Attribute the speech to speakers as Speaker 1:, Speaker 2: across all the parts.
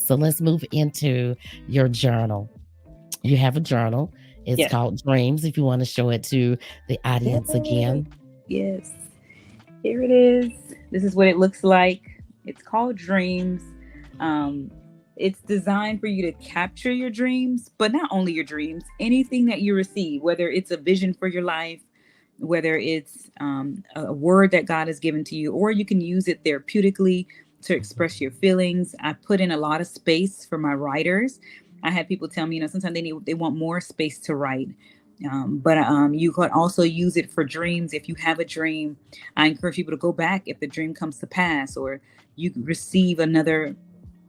Speaker 1: So let's move into your journal. You have a journal. It's
Speaker 2: Yes.
Speaker 1: called Dreams, if you want to show it to the audience
Speaker 2: Yay.
Speaker 1: again.
Speaker 2: Yes. Here it is. This is what it looks like. It's called Dreams. Um, it's designed for you to capture your dreams, but not only your dreams, anything that you receive, whether it's a vision for your life, whether it's a word that God has given to you, or you can use it therapeutically to express your feelings. I put in a lot of space for my writers. I had people tell me, sometimes they want more space to write. But you could also use it for dreams. If you have a dream, I encourage people to go back if the dream comes to pass, or you receive another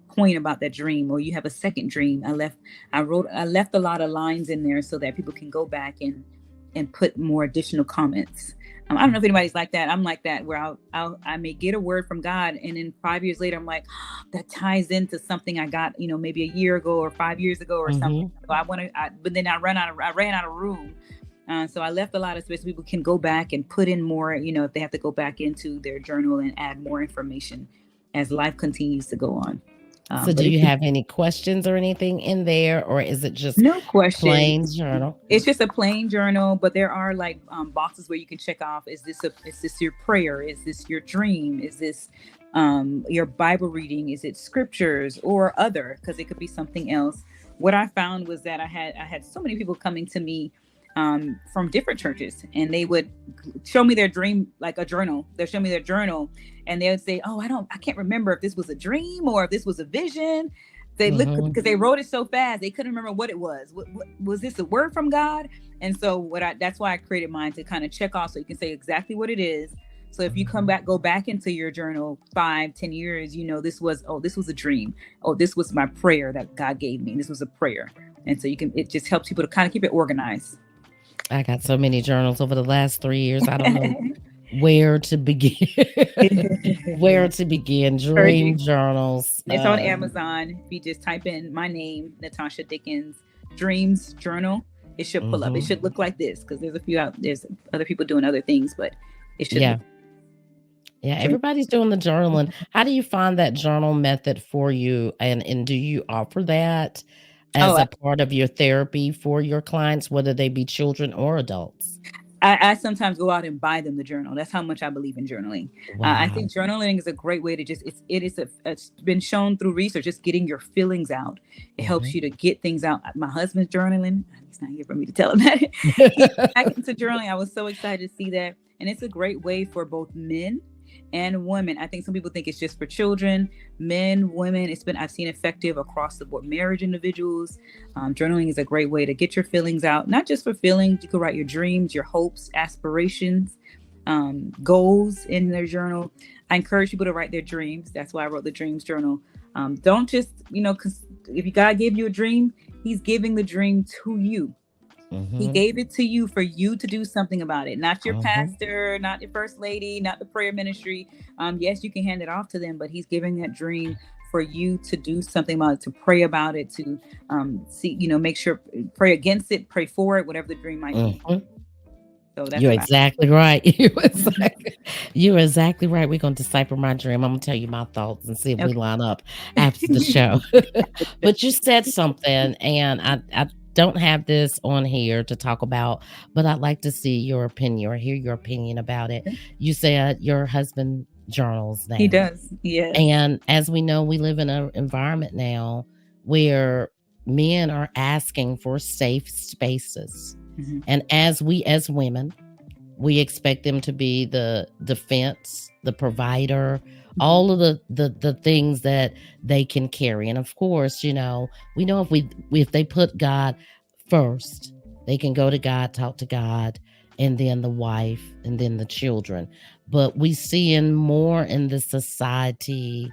Speaker 2: point about that dream, or you have a second dream. I left a lot of lines in there so that people can go back and put more additional comments. I don't know if anybody's like that. I'm like that, where I may get a word from God, and then 5 years later, I'm like, oh, that ties into something I got, maybe a year ago or 5 years ago or something.
Speaker 1: Hmm.
Speaker 2: So but then I ran out of room. So I left a lot of space. People can go back and put in more, if they have to go back into their journal and add more information as life continues to go on.
Speaker 1: So,
Speaker 2: But
Speaker 1: do
Speaker 2: it's
Speaker 1: you have any questions or anything in there, or is it just
Speaker 2: no questions.
Speaker 1: plain journal?
Speaker 2: It's just a plain journal, but there are like boxes where you can check off: is this your prayer? Is this your dream? Is this your Bible reading? Is it scriptures or other? Because it could be something else. What I found was that I had so many people coming to me from different churches, and they would show me their dream, like a journal. They'll show me their journal, and they would say, "Oh, I can't remember if this was a dream or if this was a vision." They look
Speaker 1: Hmm.
Speaker 2: because they wrote it so fast, they couldn't remember what it was. What was this, a word from God? And so that's why I created mine, to kind of check off so you can say exactly what it is. So if you go back into your journal 5, 10 years, this was a dream. Oh, this was my prayer that God gave me. This was a prayer. And so it just helps people to kind of keep it organized.
Speaker 1: I got so many journals over the last 3 years. I don't know where to begin. Where to begin?
Speaker 2: Heard
Speaker 1: Dream
Speaker 2: you.
Speaker 1: journals.
Speaker 2: It's on Amazon. If you just type in my name, Natasha Dickens, Dreams Journal, it should pull up. It
Speaker 1: Hmm.
Speaker 2: should look like this, because there's other people doing other things, but it should look
Speaker 1: Yeah. Yeah,
Speaker 2: dream.
Speaker 1: everybody's doing the journaling. How do you find that journal method for you? And do you offer that
Speaker 2: Oh,
Speaker 1: as a part of your therapy for your clients, whether they be children or adults?
Speaker 2: I sometimes go out and buy them the journal. That's how much I believe in journaling. I
Speaker 1: Wow.
Speaker 2: think journaling is a great way to it's been shown through research, just getting your feelings out. It helps
Speaker 1: Mhm.
Speaker 2: you to get things out. My husband's journaling. He's not here for me to tell him that. He's back into journaling. I was so excited to see that. And it's a great way for both men and women. I think some people think it's just for children, men, women. I've seen effective across the board. Marriage individuals. Journaling is a great way to get your feelings out, not just for feelings. You could write your dreams, your hopes, aspirations, goals in their journal. I encourage people to write their dreams. That's why I wrote the dreams journal. Don't just, because if God gave you a dream, He's giving the dream to you. He
Speaker 1: Mhm.
Speaker 2: gave it to you for you to do something about it, not your
Speaker 1: Mhm.
Speaker 2: pastor, not your first lady, not the prayer ministry. Yes, you can hand it off to them, but He's giving that dream for you to do something about it, to pray about it, to see, make sure, pray against it, pray for it, whatever the dream might be.
Speaker 1: Mhm.
Speaker 2: So that's
Speaker 1: You're
Speaker 2: what I.
Speaker 1: exactly right. You're exactly right. We're gonna decipher my dream. I'm gonna tell you my thoughts and see if we
Speaker 2: Okay.
Speaker 1: line up after the show. But you said something, and I don't have this on here to talk about, but I'd like to see your opinion or hear your opinion about it. You said your husband journals
Speaker 2: He
Speaker 1: now.
Speaker 2: does. Yes.
Speaker 1: And as we know, we live in an environment now where men are asking for safe spaces.
Speaker 2: Mhm.
Speaker 1: And as women, we expect them to be the defense, the provider,
Speaker 2: Mhm.
Speaker 1: all of the things that they can carry. And of course, we know if they put God first, they can go to God, talk to God, and then the wife, and then the children. But we see in more in the society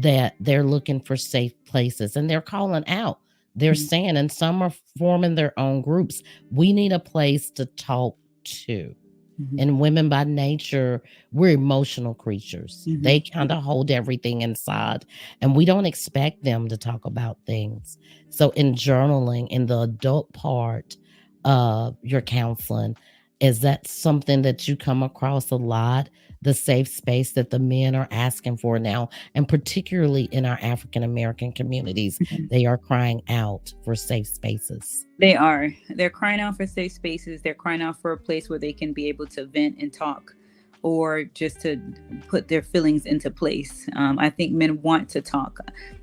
Speaker 1: that they're looking for safe places, and they're calling out. They're
Speaker 2: Mhm.
Speaker 1: saying, and some are forming their own groups. We need a place to talk to.
Speaker 2: Mhm.
Speaker 1: And women by nature, we're emotional creatures. They
Speaker 2: Mhm.
Speaker 1: kind of hold everything inside, and we don't expect them to talk about things. So, in journaling, in the adult part of your counseling, Is that something that you come across a lot? The safe space that the men are asking for now, and particularly in our African American communities,
Speaker 2: Mhm.
Speaker 1: they are crying out for safe spaces.
Speaker 2: They are. They're crying out for safe spaces. They're crying out for a place where they can be able to vent and talk, or just to put their feelings into place. I think men want to talk.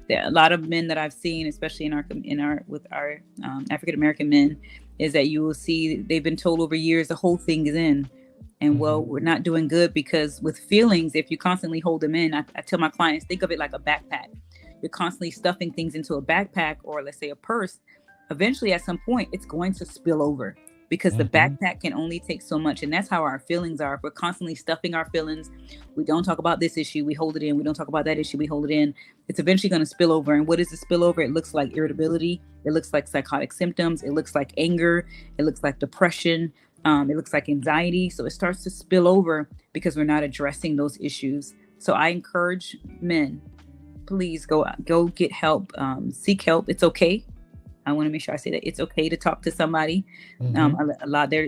Speaker 2: There are a lot of men that I've seen, especially in our with our African American men, is that you will see they've been told over years the whole thing is in. And well,
Speaker 1: Mhm.
Speaker 2: we're not doing good, because with feelings, if you constantly hold them in, I tell my clients, think of it like a backpack. You're constantly stuffing things into a backpack, or let's say a purse. Eventually, at some point, it's going to spill over, because the
Speaker 1: Mhm.
Speaker 2: backpack can only take so much. And that's how our feelings are. If we're constantly stuffing our feelings, we don't talk about this issue, we hold it in. We don't talk about that issue, we hold it in. It's eventually going to spill over. And what is the spillover? It looks like irritability. It looks like psychotic symptoms. It looks like anger. It looks like depression. It looks like anxiety. So it starts to spill over because we're not addressing those issues. So I encourage men, please go get help. Seek help. It's okay. I want to make sure I say that it's okay to talk to somebody.
Speaker 1: Mhm.
Speaker 2: A lot there,